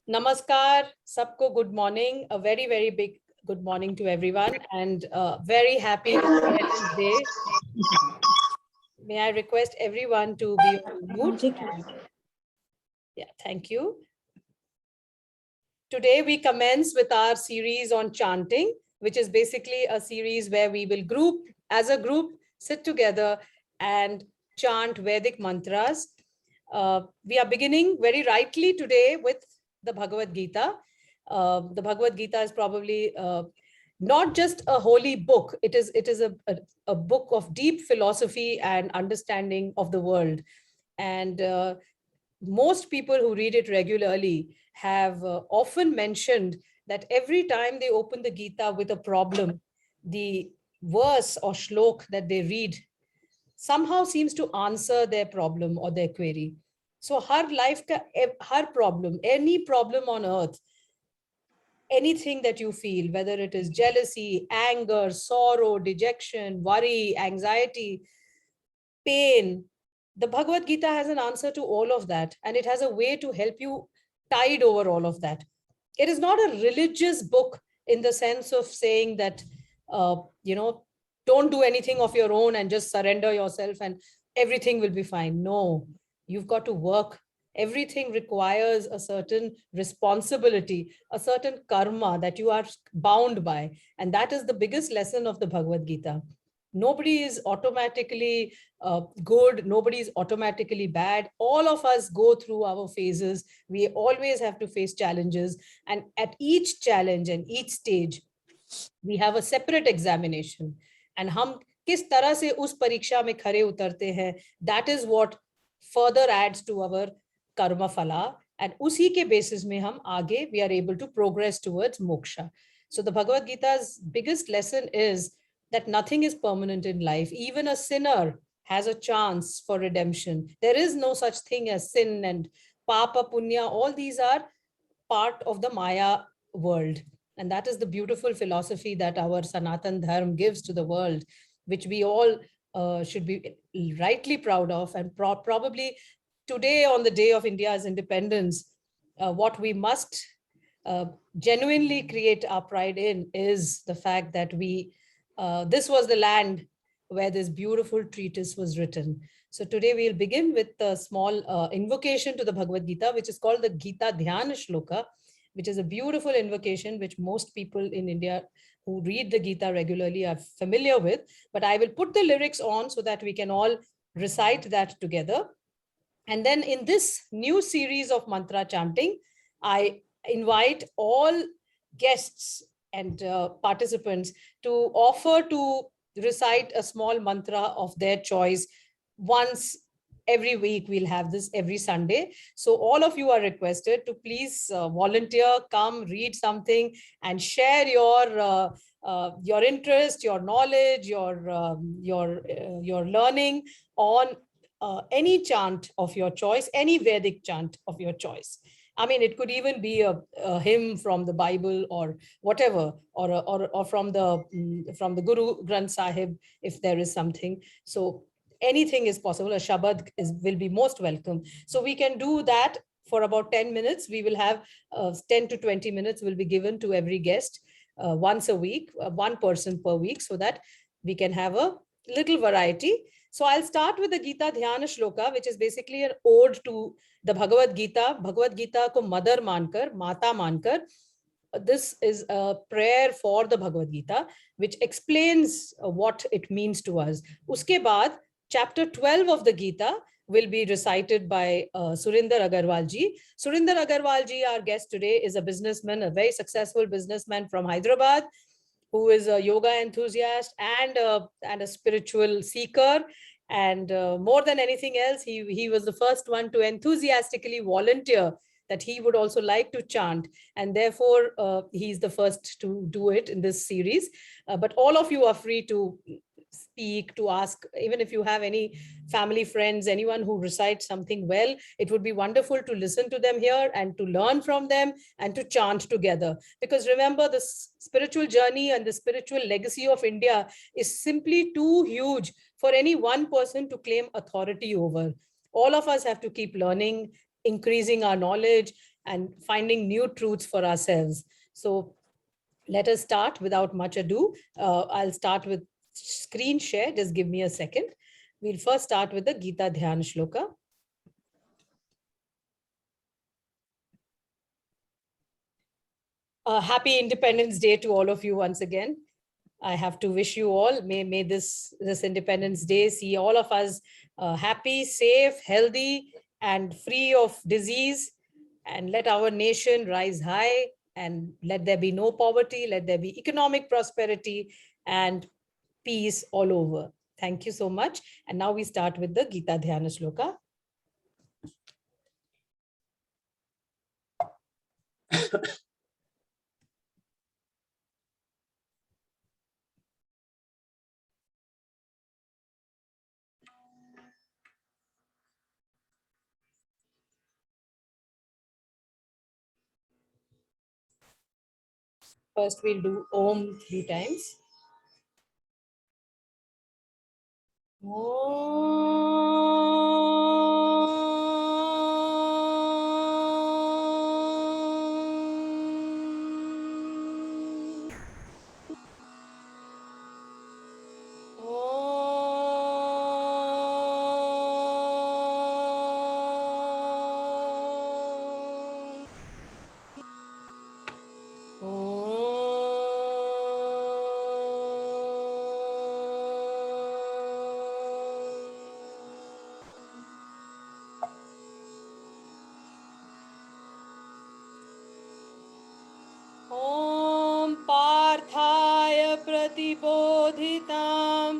Namaskar, sabko good morning. A very, very big good morning to everyone and very happy Independence Day. May I request everyone to be on mute? Yeah, thank you. Today we commence with our series on chanting, which is basically a series where we will as a group, sit together and chant Vedic mantras. We are beginning very rightly today with the Bhagavad Gita. The Bhagavad Gita is probably not just a holy book. It is a book of deep philosophy and understanding of the world. And most people who read it regularly have often mentioned that every time they open the Gita with a problem, the verse or shlok that they read somehow seems to answer their problem or their query. So her problem, any problem on earth, anything that you feel, whether it is jealousy, anger, sorrow, dejection, worry, anxiety, pain, the Bhagavad Gita has an answer to all of that, and it has a way to help you tide over all of that. It is not a religious book in the sense of saying that, uh, you know, don't do anything of your own and just surrender yourself and everything will be fine. No, you've got to work. Everything requires a certain responsibility, a certain karma that you are bound by. And that is the biggest lesson of the Bhagavad Gita. Nobody is automatically good, nobody is automatically bad. All of us go through our phases. We always have to face challenges, and at each challenge and each stage we have a separate examination, and हम किस तरह से उस परीक्षा में खरे उतरते हैं, that is what further adds to our karma phala, and उसी के basis में हम आगे we are able to progress towards moksha. So the Bhagavad Gita's biggest lesson is that nothing is permanent in life. Even a sinner has a chance for redemption. There is no such thing as sin and papa punya. All these are part of the Maya world. And that is the beautiful philosophy that our Sanatan Dharma gives to the world, which we all should be rightly proud of. And probably today, on the day of India's independence, what we must genuinely create our pride in is the fact that this was the land where this beautiful treatise was written. So today we'll begin with a small invocation to the Bhagavad Gita, which is called the Gita Dhyana Shloka, which is a beautiful invocation which most people in India who read the Gita regularly are familiar with. But I will put the lyrics on so that we can all recite that together. And then in this new series of mantra chanting, I invite all guests and participants to offer to recite a small mantra of their choice once every week. We'll have this every Sunday. So all of you are requested to please volunteer, come read something and share your interest, your knowledge, your learning on any chant of your choice, any Vedic chant of your choice. I mean, it could even be a hymn from the Bible or whatever, or from the Guru Granth Sahib, if there is something. So anything is possible. A Shabad will be most welcome. So we can do that for about 10 minutes. We will have 10 to 20 minutes will be given to every guest once a week, one person per week, so that we can have a little variety. So I'll start with the Gita Dhyana Shloka, which is basically an ode to the Bhagavad Gita. Bhagavad Gita ko mother mankar, mata mankar. This is a prayer for the Bhagavad Gita, which explains what it means to us. Uske baad, chapter 12 of the Gita will be recited by Surinder Agarwal ji. Surinder Agarwal ji, our guest today, is a businessman, a very successful businessman from Hyderabad, who is a yoga enthusiast and a spiritual seeker. And more than anything else, he was the first one to enthusiastically volunteer that he would also like to chant. And therefore, he's the first to do it in this series. But all of you are free to speak, to ask, even if you have any family, friends, anyone who recites something well, it would be wonderful to listen to them here and to learn from them and to chant together. Because remember, the spiritual journey and the spiritual legacy of India is simply too huge for any one person to claim authority over. All of us have to keep learning, increasing our knowledge, and finding new truths for ourselves. So let us start without much ado. I'll start with screen share. Just give me a second. We'll first start with the Gita Dhyan Shloka. Happy Independence Day to all of you once again. I have to wish you all, may this Independence Day see all of us happy, safe, healthy, and free of disease, and let our nation rise high, and let there be no poverty, let there be economic prosperity and peace all over. Thank you so much. And now we start with the Gita Dhyana Shloka. First, we'll do Om 3 times. पार्थाय प्रतिबोधितां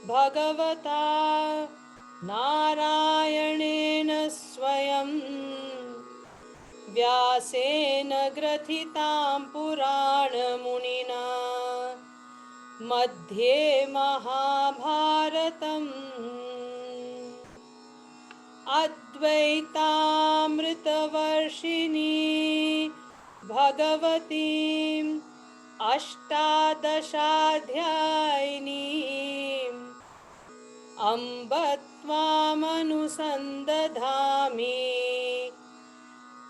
भगवता नारायणेन स्वयं व्यासेन ग्रथितां पुराणमुनिना मध्ये महाभारतम् अद्वैतामृतवर्षिणी भगवतीम् अष्टादशाध्यायिनीम् अम्ब त्वामनुसन्दधामि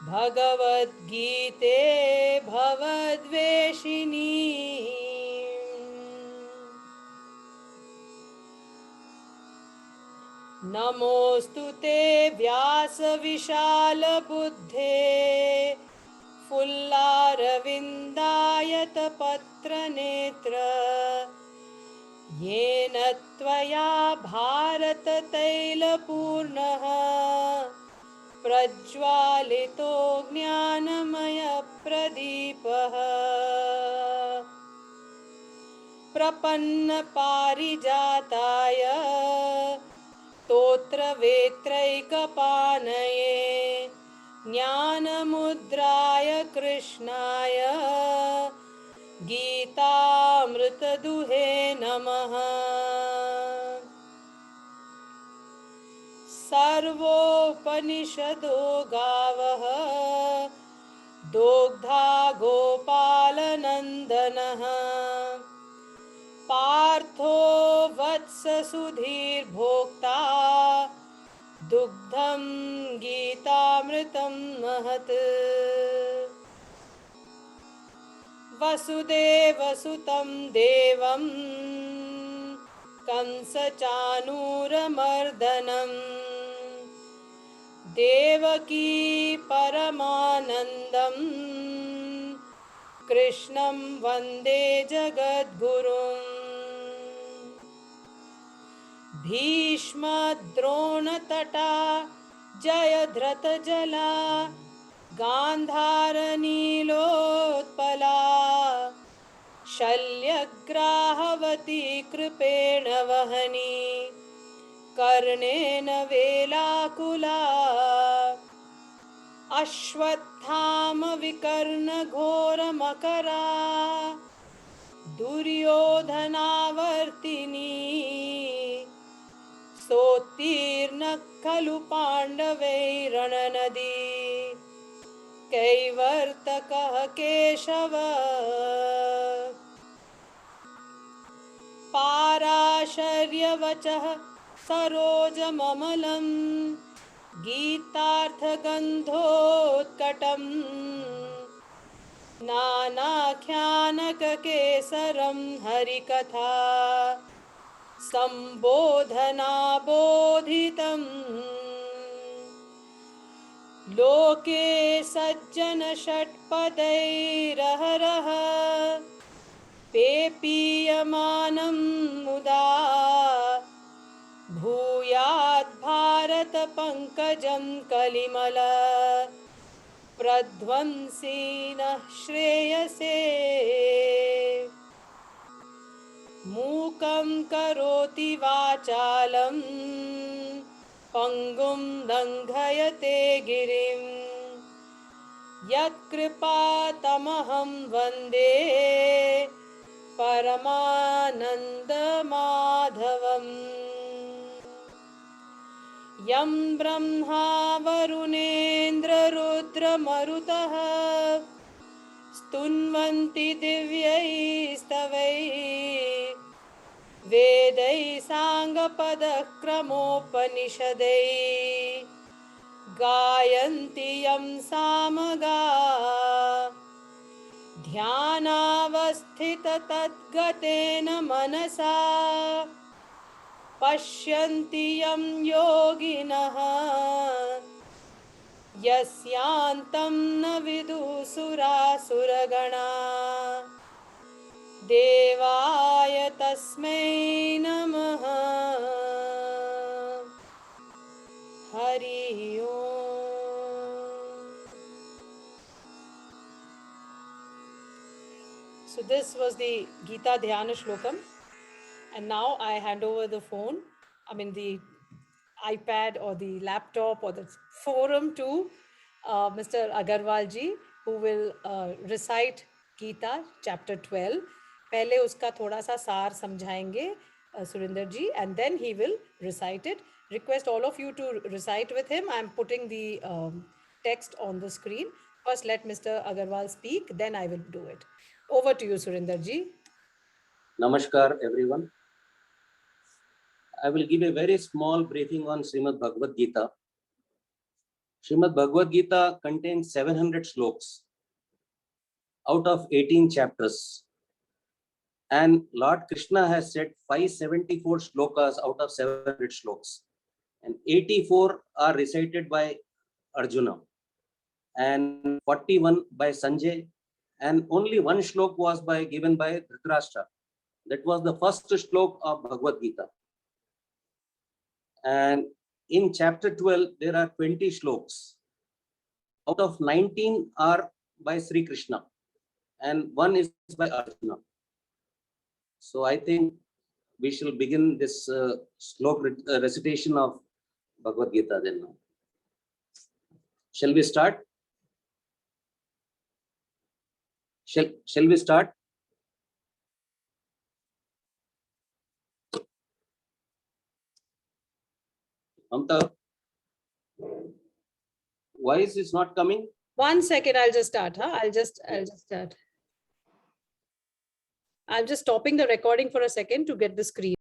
भगवद्गीते भवद्वेषिणी। नमोऽस्तु ते व्यासविशालबुद्धे फुल्लारविन्दायतपत्रनेत्र येन त्वया भारततैलपूर्णः प्रज्वालितो ज्ञानमयप्रदीपः प्रपन्नपारिजाताय स्तोत्रवेत्रैकपाणये ज्ञानमुद्राय कृष्णाय गीतामृतदुहे नमः। सर्वोपनिषदो गावः दोग्धा गोपालनन्दनः पार्थो वत्ससुधीर्भोक्ता दुग्धं गीतामृतं महत्। वसुदेवसुतं देवं कंसचाणूरमर्दनं देवकी परमानन्दं कृष्णं वन्दे जगद्गुरुम्। भीष्मद्रोणतटा जयद्रथजला गान्धारनीलोत्पला शल्यग्राहवती कृपेण वहनी कर्णेन वेलाकुला अश्वत्थामविकर्णघोरमकरा दुर्योधनावर्तिनी सोत्तीर्णः खलु पाण्डवैरणनदी कैवर्तकः केशव पाराशर्यवचः सरोजममलं गीतार्थगन्धो मधुरोत्कटम् नानाख्यानककेसरं हरिकथा सम्बोधनाबोधितम् लोके सज्जन षट्पदैरहरः पेपीयमानं मुदा भूयात् भारत पंकजं कलिमल प्रध्वंसिनः श्रेयसे मूकं करोति वाचालं पंगुं लङ्घयते गिरिं यत्कृपातमहं वन्दे परमानन्दमाधवम् यं ब्रह्मा वरुणेन्द्ररुद्रमरुतः स्तुन्वन्ति दिव्यैस्तवैः वेदैः साङ्गपदक्रमोपनिषदैः गायन्ति यं सामगाः ध्यानावस्थिततद्गतेन मनसा पश्यन्ति यं योगिनः यस्यान्तं न विदुसुरासुरगणाः देवाय तस्मै नमः हरि ओम. So this was the Gita Dhyana Shlokam. And now I hand over the phone, the iPad or the laptop or the forum to Mr. Agarwal ji, who will recite Gita chapter 12. पहले उसका थोड़ा सा सार समझाएंगे Surinder ji, and then he will recite it. Request all of you to recite with him. I'm putting the text on the screen. First, let Mr. Agarwal speak, then I will do it. Over to you, Surinder ji. Namaskar, everyone. I will give a very small briefing on Srimad Bhagavad Gita. Srimad Bhagavad Gita contains 700 sloks out of 18 chapters. And Lord Krishna has said 574 slokas out of 700 sloks. And 84 are recited by Arjuna. And 41 by Sanjay. And only one shlok was given by Dhritarashtra. That was the first shlok of Bhagavad Gita. And in chapter 12, there are 20 shloks. Out of 19 are by Sri Krishna, and one is by Arjuna. So I think we shall begin this slok recitation of Bhagavad Gita then now. Shall we start? Shall we start? Mamta, why is this not coming? 1 second, I'll just start. I'll just start. I'm just stopping the recording for a second to get the screen.